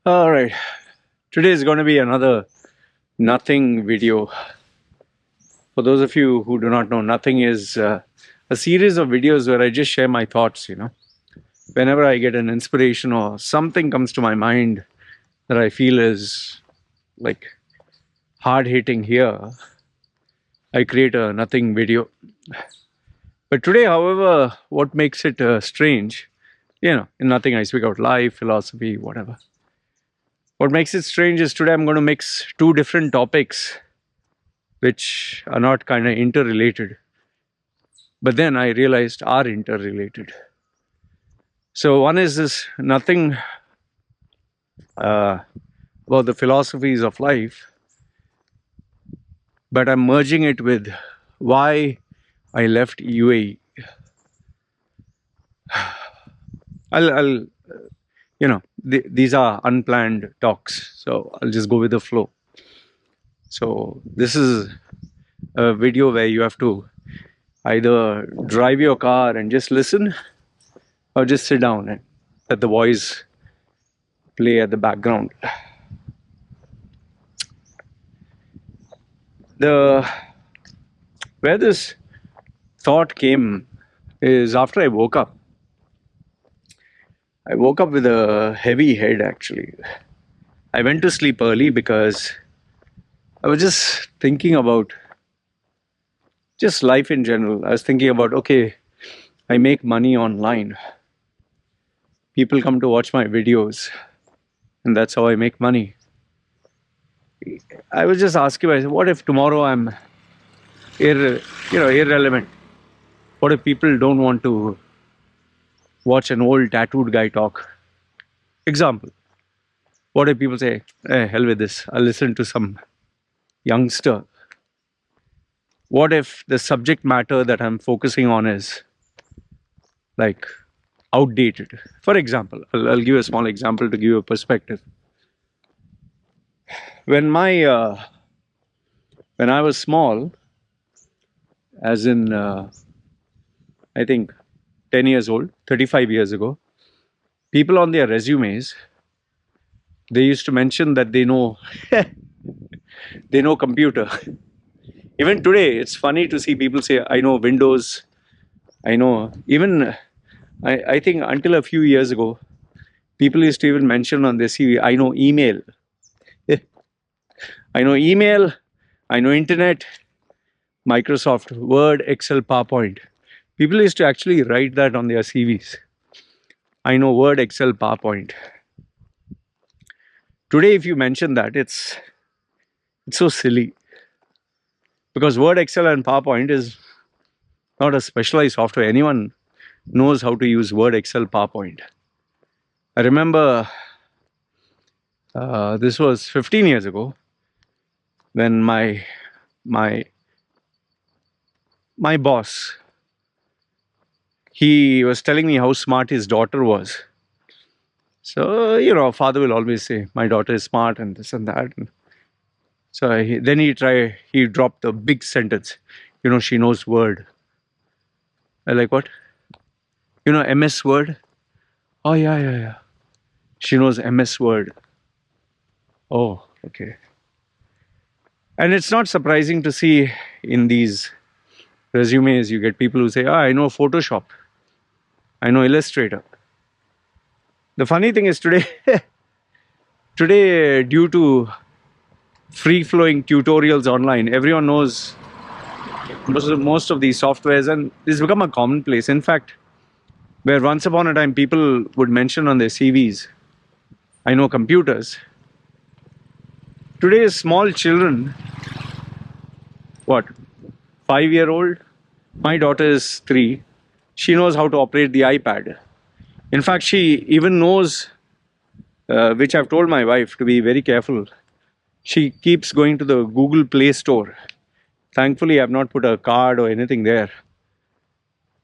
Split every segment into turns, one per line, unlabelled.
All right, today is going to be another nothing video. For those of you who do not know, nothing is a series of videos where I just share my thoughts. Whenever I get an inspiration or something comes to my mind that I feel is like hard hitting here, I create a nothing video. But today, however, what makes it strange, in nothing I speak out life, philosophy, whatever. What makes it strange is today I'm going to mix two different topics which are not kind of interrelated, but then I realized are interrelated. So one is this nothing uh, about the philosophies of life, but I'm merging it with why I left UAE. I'll these are unplanned talks, so I'll just go with the flow. So this is a video where you have to either drive your car and just listen, or just sit down and let the voice play at the background. The Where this thought came is after I woke up. I woke up with a heavy head actually. I went to sleep early because I was just thinking about just life in general. I was thinking about, okay, I make money online. People come to watch my videos, and that's how I make money. I was just asking myself, what if tomorrow I'm irrelevant? What if people don't want to watch an old tattooed guy talk? Example. What if people say, hell with this, I'll listen to some youngster? What if the subject matter that I'm focusing on is like outdated? For example, I'll give you a small example to give you a perspective. When my when I was small, as in I think 10 years old, 35 years ago, people on their resumes, they used to mention that they know they know computer. Even today, it's funny to see people say, I know Windows, I know. Even I think until a few years ago, people used to even mention on their CV, I know email. I know email, I know internet, Microsoft Word, Excel, PowerPoint. People used to actually write that on their CVs. I know Word, Excel, PowerPoint. Today, if you mention that, it's so silly, because Word, Excel, and PowerPoint is not a specialized software. Anyone knows how to use Word, Excel, PowerPoint. I remember this was 15 years ago when my my boss, he was telling me how smart his daughter was. So father will always say my daughter is smart and this and that. And so then he dropped the big sentence. She knows Word. I like, what? MS Word. Oh yeah, yeah, yeah. She knows MS Word. Oh, okay. And it's not surprising to see in these resumes you get people who say, I know Photoshop, I know Illustrator. The funny thing is today, due to free flowing tutorials online, everyone knows most of these softwares, and it's become a commonplace. In fact, where once upon a time people would mention on their CVs, I know computers, today's small children, what, 5-year-old, my daughter is 3, she knows how to operate the iPad. In fact, she even knows, which I've told my wife to be very careful. She keeps going to the Google Play Store. Thankfully, I've not put a card or anything there.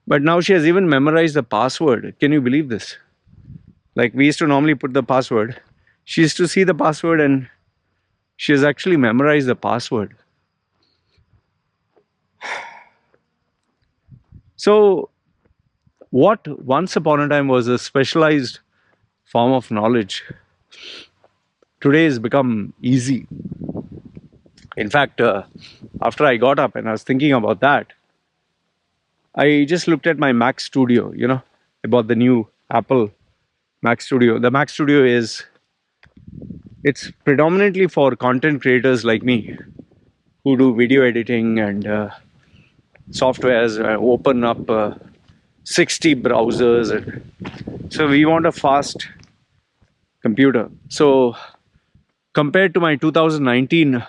But now she has even memorized the password. Can you believe this? Like, we used to normally put the password. She used to see the password and she has actually memorized the password. So, what once upon a time was a specialized form of knowledge today has become easy. In fact, after I got up and I was thinking about that, I just looked at my Mac Studio. I bought the new Apple Mac Studio. The Mac Studio it's predominantly for content creators like me who do video editing and softwares, open up 60 browsers. So we want a fast computer. So compared to my 2019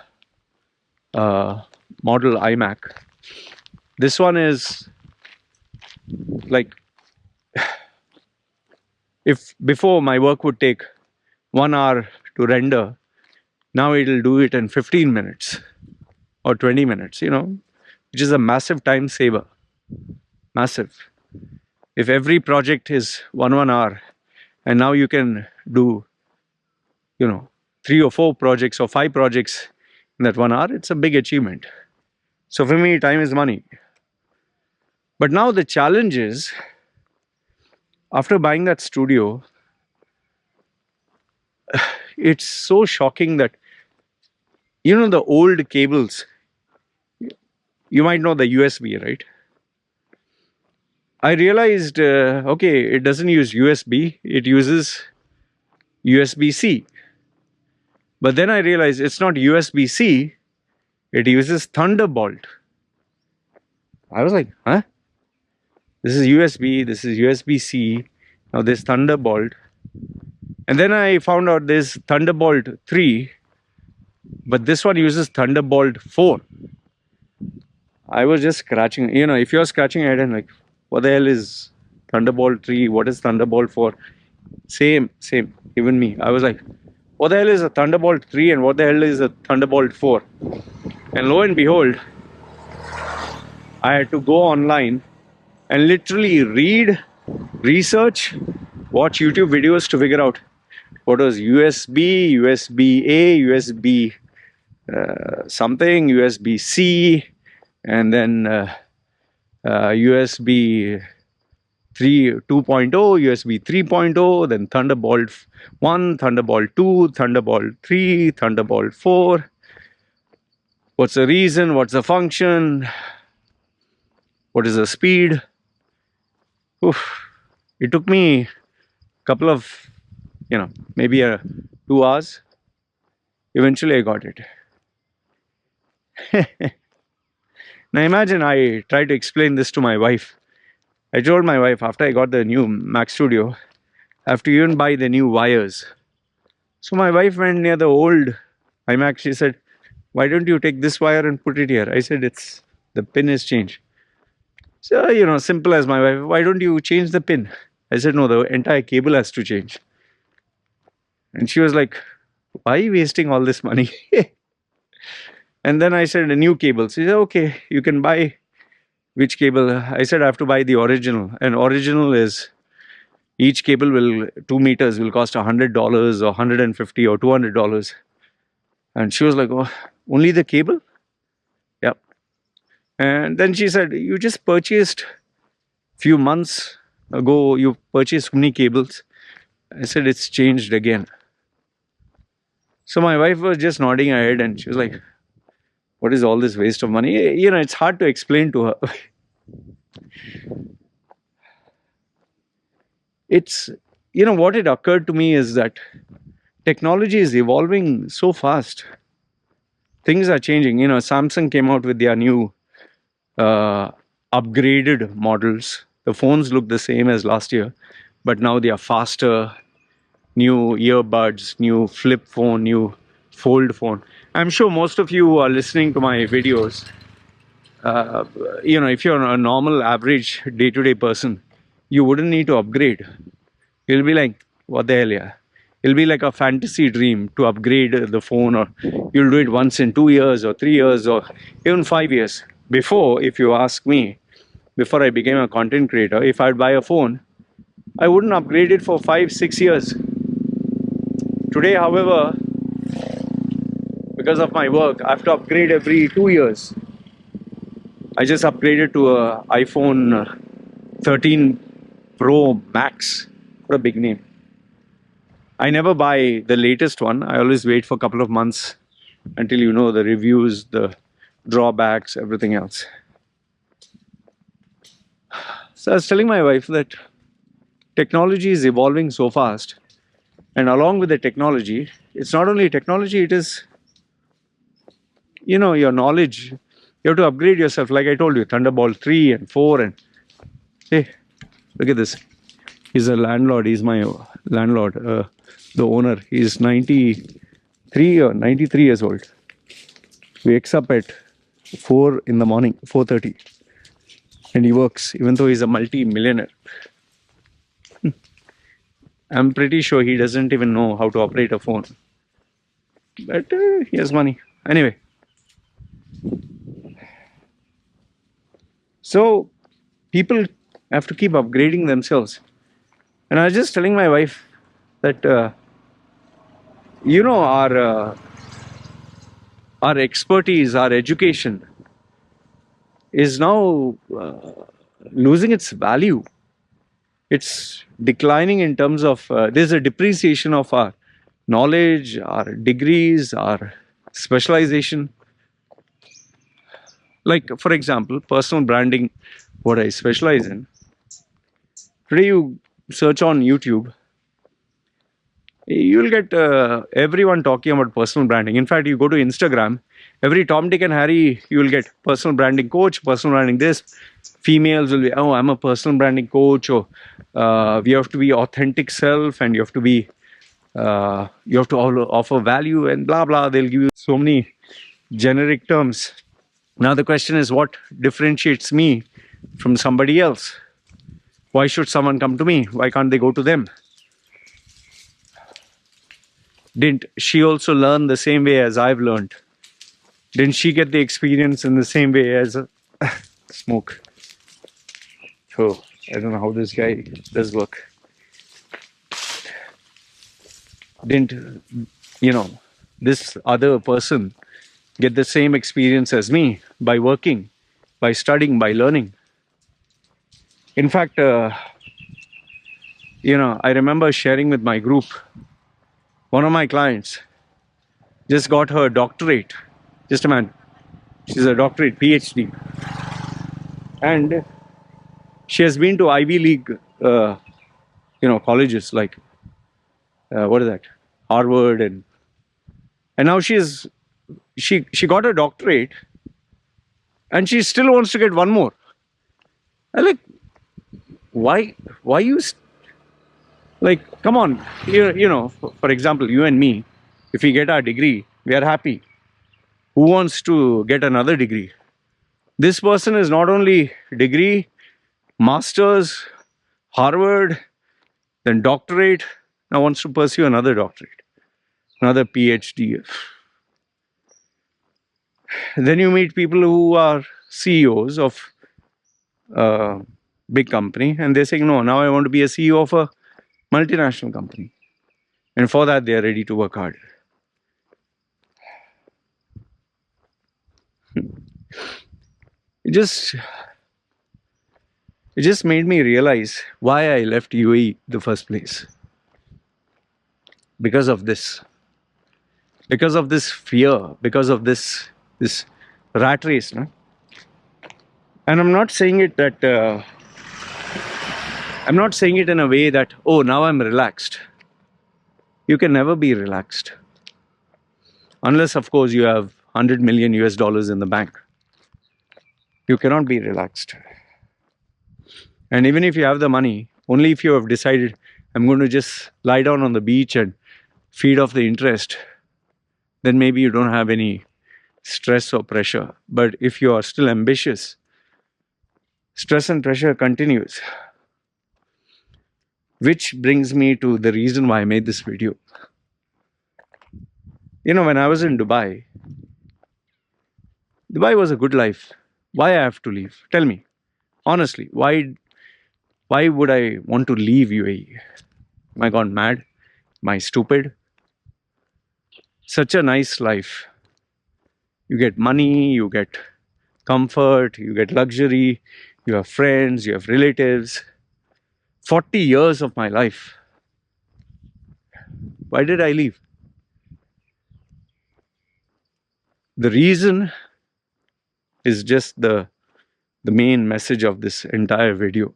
model iMac, this one is like, if before my work would take 1 hour to render, now it'll do it in 15 minutes or 20 minutes, which is a massive time saver. Massive. If every project is one hour, and now you can do, 3 or 4 projects or 5 projects in that 1 hour, it's a big achievement. So for me, time is money. But now the challenge is, after buying that studio, it's so shocking that, the old cables, you might know the USB, right? I realized, okay, it doesn't use USB, it uses USB-C. But then I realized it's not USB-C, it uses Thunderbolt. I was like, huh? This is USB, this is USB-C, now this Thunderbolt. And then I found out there's Thunderbolt 3, but this one uses Thunderbolt 4. I was just scratching, if you're scratching your head and like, what the hell is Thunderbolt 3? What is Thunderbolt 4? Same, even me. I was like, what the hell is a Thunderbolt 3 and what the hell is a Thunderbolt 4? And lo and behold, I had to go online and literally read, research, watch YouTube videos to figure out what was USB, USB-A, USB something, USB-C, and then USB 2.0, USB 3.0, then Thunderbolt 1, Thunderbolt 2, Thunderbolt 3, Thunderbolt 4. What's the reason? What's the function? What is the speed? Oof. It took me a couple of, maybe 2 hours. Eventually I got it. Now imagine I tried to explain this to my wife. I told my wife, after I got the new Mac Studio, I have to even buy the new wires. So my wife went near the old iMac. She said, why don't you take this wire and put it here? I said, the pin is changed. So, simple as my wife, why don't you change the pin? I said, no, the entire cable has to change. And she was like, why are you wasting all this money? And then I said, a new cable. She said, okay, you can buy which cable. I said, I have to buy the original. And original is, each cable 2 meters will cost $100 or $150 or $200. And she was like, oh, only the cable? Yep. And then she said, you just purchased few months ago, you purchased many cables. I said, it's changed again. So my wife was just nodding her head and she was like, what is all this waste of money? It's hard to explain to her. It's, what it occurred to me is that technology is evolving so fast. Things are changing. Samsung came out with their new upgraded models. The phones look the same as last year, but now they are faster. New earbuds, new flip phone, new fold phone. I'm sure most of you who are listening to my videos, if you're a normal, average, day-to-day person, you wouldn't need to upgrade. You'll be like, what the hell, yeah? It'll be like a fantasy dream to upgrade the phone, or you'll do it once in 2 years or 3 years or even 5 years. Before, if you ask me, before I became a content creator, if I'd buy a phone, I wouldn't upgrade it for 5-6 years. Today, however, because of my work, I have to upgrade every 2 years. I just upgraded to a iPhone 13 Pro Max. What a big name. I never buy the latest one. I always wait for a couple of months until you know the reviews, the drawbacks, everything else. So I was telling my wife that technology is evolving so fast, and along with the technology, it's not only technology, it is, your knowledge. You have to upgrade yourself. Like I told you, Thunderbolt 3 and 4, and hey, look at this. He's a landlord. He's my landlord, the owner. He's 93 or 93 years old. He wakes up at 4 in the morning, 4:30, and he works, even though he's a multi-millionaire. I'm pretty sure he doesn't even know how to operate a phone. But he has money. Anyway. So people have to keep upgrading themselves. And I was just telling my wife that, our expertise, our education is now losing its value. It's declining in terms of, there's a depreciation of our knowledge, our degrees, our specialization. Like, for example, personal branding, what I specialize in. Today you search on YouTube, you'll get everyone talking about personal branding. In fact, you go to Instagram, every Tom, Dick and Harry, you will get personal branding coach, personal branding this. Females will be, oh, I'm a personal branding coach, or we have to be authentic self, and you have to be, you have to offer value and blah, blah. They'll give you so many generic terms. Now the question is, what differentiates me from somebody else? Why should someone come to me? Why can't they go to them? Didn't she also learn the same way as I've learned? Didn't she get the experience in the same way as smoke? So I don't know how this guy does work. Didn't, this other person get the same experience as me by working, by studying, by learning? In fact, I remember sharing with my group, one of my clients just got her doctorate. Just a man. She's a doctorate, PhD. And she has been to Ivy League, colleges like, what is that? Harvard. And now she got a doctorate, and she still wants to get one more. I like, why you, like, come on, for example, you and me, if we get our degree, we are happy. Who wants to get another degree? This person is not only degree, master's, Harvard, then doctorate, now wants to pursue another doctorate, another PhD. Then you meet people who are CEOs of a big company, and they're saying, no, now I want to be a CEO of a multinational company. And for that, they are ready to work hard. It just made me realize why I left UAE the first place. Because of this. Because of this fear. Because of this rat race. No? And I'm not saying it that... I'm not saying it in a way that, oh, now I'm relaxed. You can never be relaxed. Unless, of course, you have $100 million US in the bank. You cannot be relaxed. And even if you have the money, only if you have decided, I'm going to just lie down on the beach and feed off the interest, then maybe you don't have any stress or pressure. But if you are still ambitious, stress and pressure continues. Which brings me to the reason why I made this video. When I was in Dubai was a good life. Why I have to leave? Tell me, honestly, why would I want to leave UAE? Am I gone mad? Am I stupid? Such a nice life. You get money, you get comfort, you get luxury, you have friends, you have relatives. 40 years of my life. Why did I leave? The reason is just the main message of this entire video.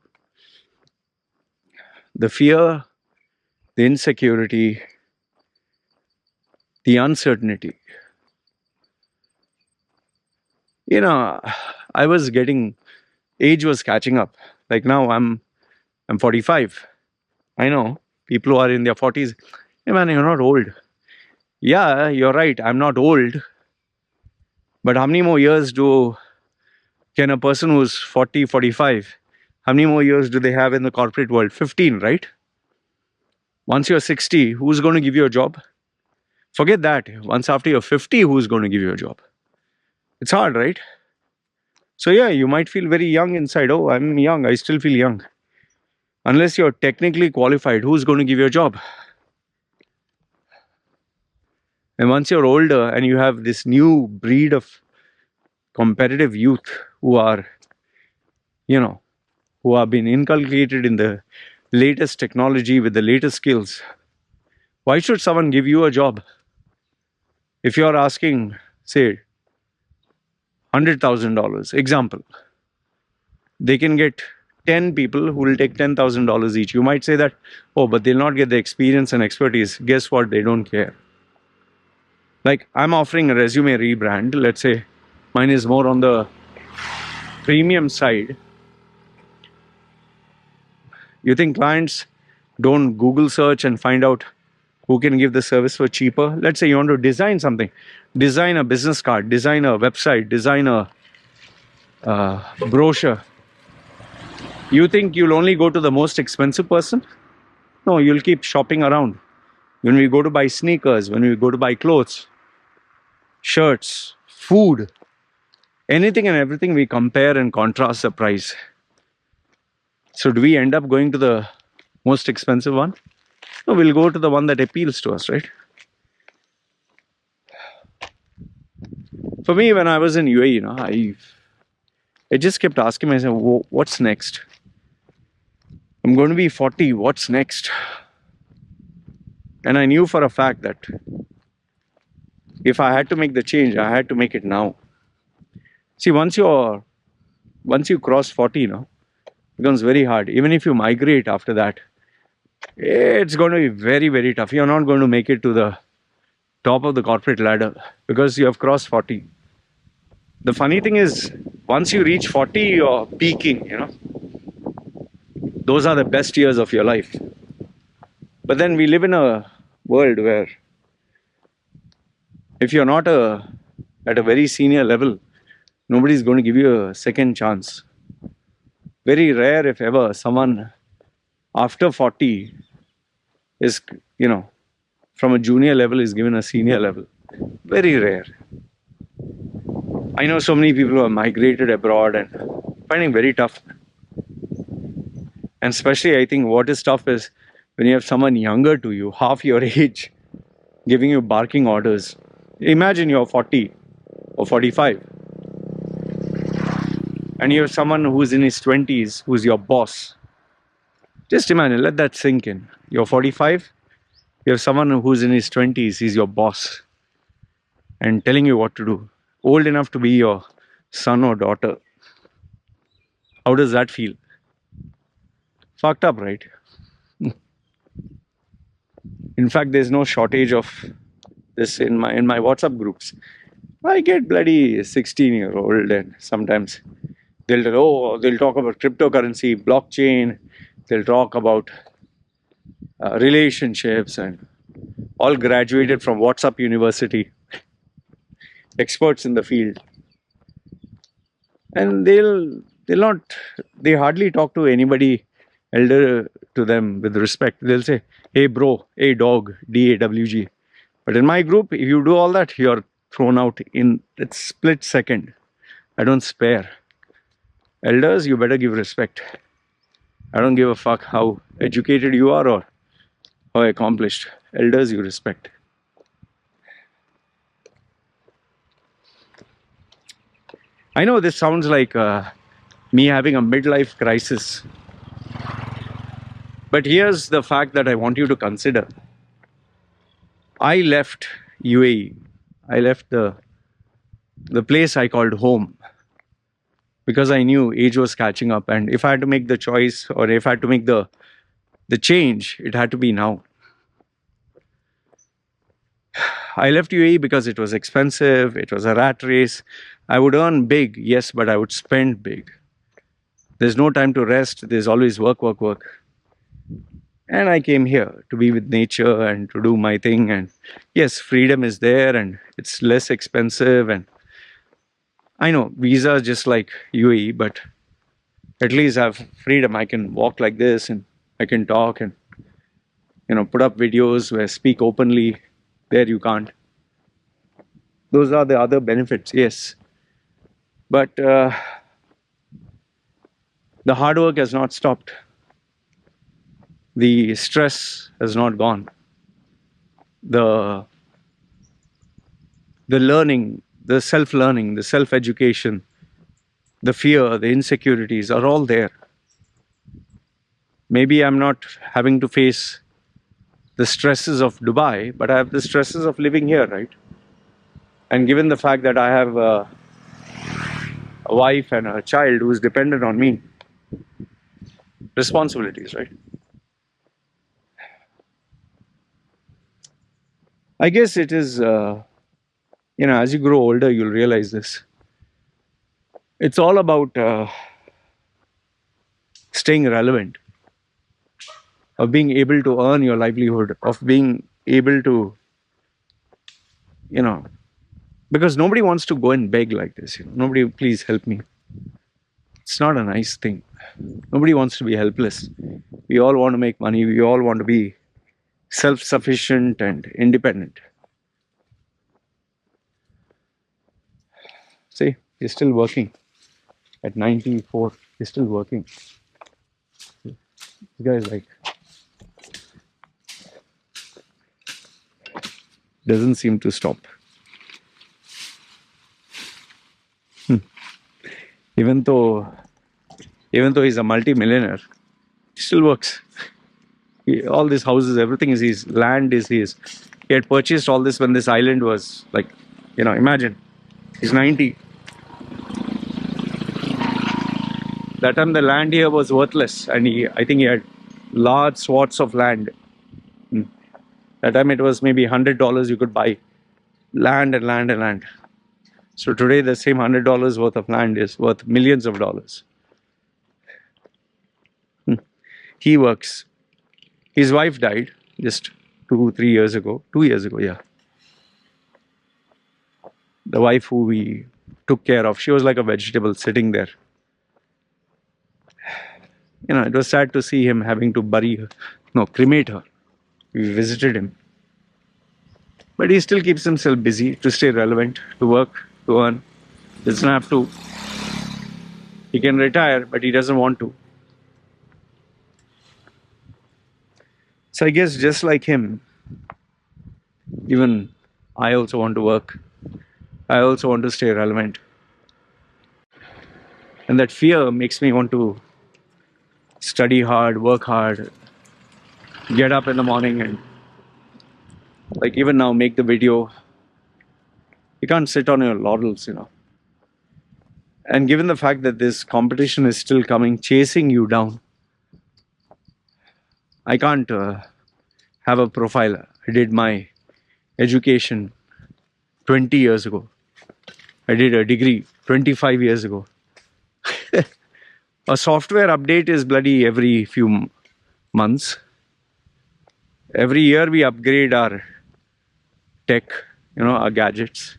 The fear, the insecurity, the uncertainty. You know, I was getting, age was catching up. Like now I'm 45. I know people who are in their 40s, hey man, you're not old. Yeah, you're right, I'm not old. But how many more years can a person who's 40, 45, how many more years do they have in the corporate world? 15, right? Once you're 60, who's going to give you a job? Forget that. Once after you're 50, who's going to give you a job? It's hard, right? So yeah, you might feel very young inside. Oh, I'm young, I still feel young. Unless you're technically qualified, who's going to give you a job? And once you're older and you have this new breed of competitive youth who are, you know, who have been inculcated in the latest technology with the latest skills, why should someone give you a job? If you're asking, say, $100,000, example, they can get 10 people who will take $10,000 each. You might say that, oh, but they'll not get the experience and expertise. Guess what? They don't care. Like, I'm offering a resume rebrand. Let's say mine is more on the premium side. You think clients don't Google search and find out who can give the service for cheaper? Let's say you want to design something, design a business card, design a website, design a brochure. You think you'll only go to the most expensive person? No, you'll keep shopping around. When we go to buy sneakers, when we go to buy clothes, shirts, food, anything and everything, we compare and contrast the price. So do we end up going to the most expensive one? No, we'll go to the one that appeals to us, right? For me, when I was in UAE, I just kept asking myself, what's next? I'm going to be 40, what's next? And I knew for a fact that if I had to make the change, I had to make it now. See, once you cross 40, it becomes very hard. Even if you migrate after that, it's going to be very, very tough. You're not going to make it to the top of the corporate ladder because you have crossed 40. The funny thing is, once you reach 40, you're peaking, Those are the best years of your life. But then we live in a world where if you're not at a very senior level, nobody's going to give you a second chance. Very rare, if ever, someone after 40 is, from a junior level is given a senior level. Very rare. I know so many people who have migrated abroad and finding very tough. And especially, I think what is tough is when you have someone younger to you, half your age, giving you barking orders. Imagine you're 40 or 45 and you have someone who's in his 20s who's your boss. Just imagine, let that sink in. You're 45, you have someone who's in his 20s, he's your boss and telling you what to do. Old enough to be your son or daughter. How does that feel? Fucked up, right? In fact, there's no shortage of this in my WhatsApp groups. I get bloody 16-year-old and sometimes they'll talk about cryptocurrency, blockchain, they'll talk about relationships and all graduated from WhatsApp University, experts in the field. And they hardly talk to anybody elder to them with respect. They'll say, hey bro, hey dog, DAWG. But in my group, if you do all that, you're thrown out in a split second. I don't spare. Elders, you better give respect. I don't give a fuck how educated you are or how accomplished. Elders, you respect. I know this sounds like me having a midlife crisis. But here's the fact that I want you to consider. I left UAE. I left the place I called home because I knew age was catching up, and if I had to make the choice, or if I had to make the change, it had to be now. I left UAE because it was expensive, it was a rat race. I would earn big, yes, but I would spend big. There's no time to rest, there's always work, work, work. And I came here to be with nature and to do my thing. And yes, freedom is there and it's less expensive. And I know visa is just like UAE, but at least I have freedom. I can walk like this and I can talk and put up videos where I speak openly. There you can't. Those are the other benefits, yes. But the hard work has not stopped. The stress has not gone. The learning, the self-learning, the self-education, the fear, the insecurities are all there. Maybe I'm not having to face the stresses of Dubai, but I have the stresses of living here, right? And given the fact that I have a wife and a child who is dependent on me, responsibilities, right? I guess it is, as you grow older, you'll realize this. It's all about staying relevant, of being able to earn your livelihood, of being able to, because nobody wants to go and beg like this. Nobody, please help me. It's not a nice thing. Nobody wants to be helpless. We all want to make money. We all want to be self-sufficient and independent. See, he's still working at 94. He's still working. This guy is like, doesn't seem to stop. Even though he's a multi-millionaire, he still works. All these houses, everything is his. Land is his. He had purchased all this when this island was like, imagine, he's 90. That time the land here was worthless, and I think he had large swaths of land. That time it was maybe $100 you could buy land and land and land. So today the same $100 worth of land is worth millions of dollars. He works. His wife died just 2 years ago. 2 years ago, yeah. The wife who we took care of, she was like a vegetable sitting there. It was sad to see him having to cremate her. We visited him. But he still keeps himself busy to stay relevant, to work, to earn. Doesn't have to. He can retire, but he doesn't want to. So I guess just like him, even I also want to work. I also want to stay relevant. And that fear makes me want to study hard, work hard, get up in the morning and like even now make the video. You can't sit on your laurels, And given the fact that this competition is still coming, chasing you down, I can't have a profile. I did my education 20 years ago. I did a degree 25 years ago. A software update is bloody every few months. Every year we upgrade our tech, our gadgets.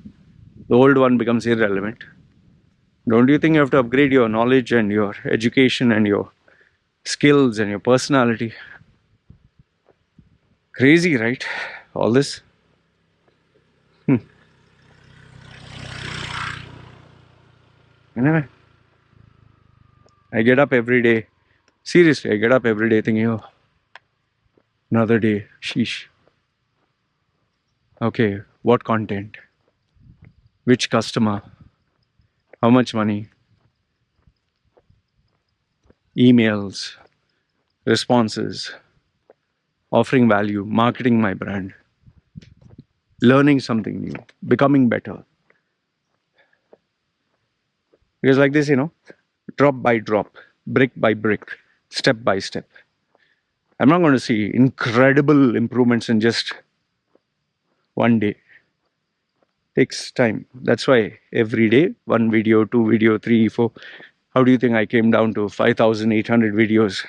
The old one becomes irrelevant. Don't you think you have to upgrade your knowledge and your education and your skills and your personality? Crazy, right? All this. Anyway, I get up every day. Seriously, I get up every day thinking, oh, another day, sheesh. Okay, what content? Which customer? How much money? Emails, responses, offering value, marketing my brand. learning something new, becoming better. Because like this, drop by drop, brick by brick, step by step. I'm not going to see incredible improvements in just one day. Takes time. That's why every day, one video, two video, three, four. How do you think I came down to 5,800 videos?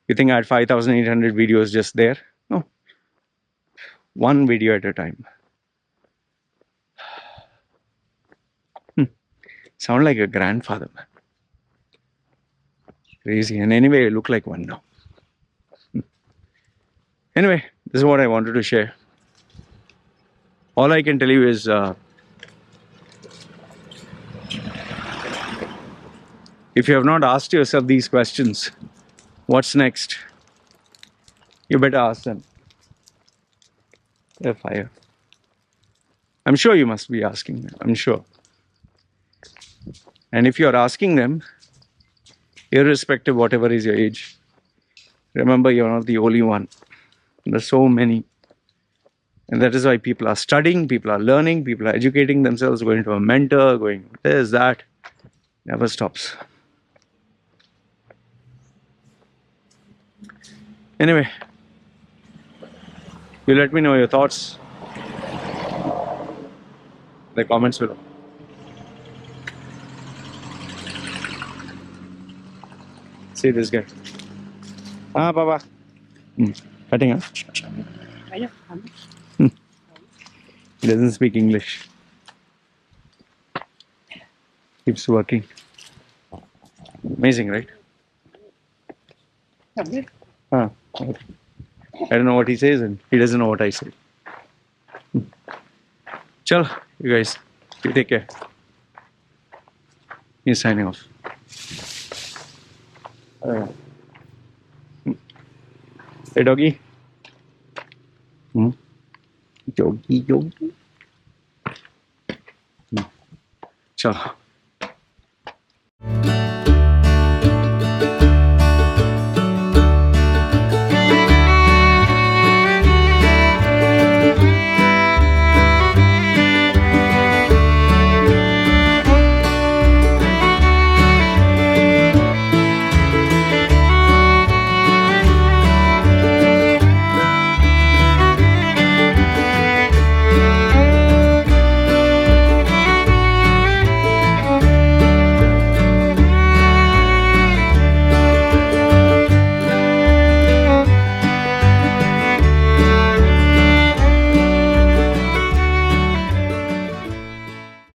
You think I had 5,800 videos just there? No. One video at a time. Sound like a grandfather, man. Crazy. And anyway, I look like one now. Anyway, this is what I wanted to share. All I can tell you is if you have not asked yourself these questions, what's next? You better ask them. They're fire. I'm sure you must be asking them. I'm sure. And if you're asking them, irrespective whatever is your age, remember you're not the only one. There's so many. And that is why people are studying, people are learning, people are educating themselves, going to a mentor, going this, that. Never stops. Anyway, you let me know your thoughts in the comments below. See this guy. Baba. Cutting, huh? He doesn't speak English. Keeps working. Amazing, right? Okay. I don't know what he says and he doesn't know what I say. Chalo, you guys, you take care. He's signing off. Hey, doggy. Doggy. Chalo.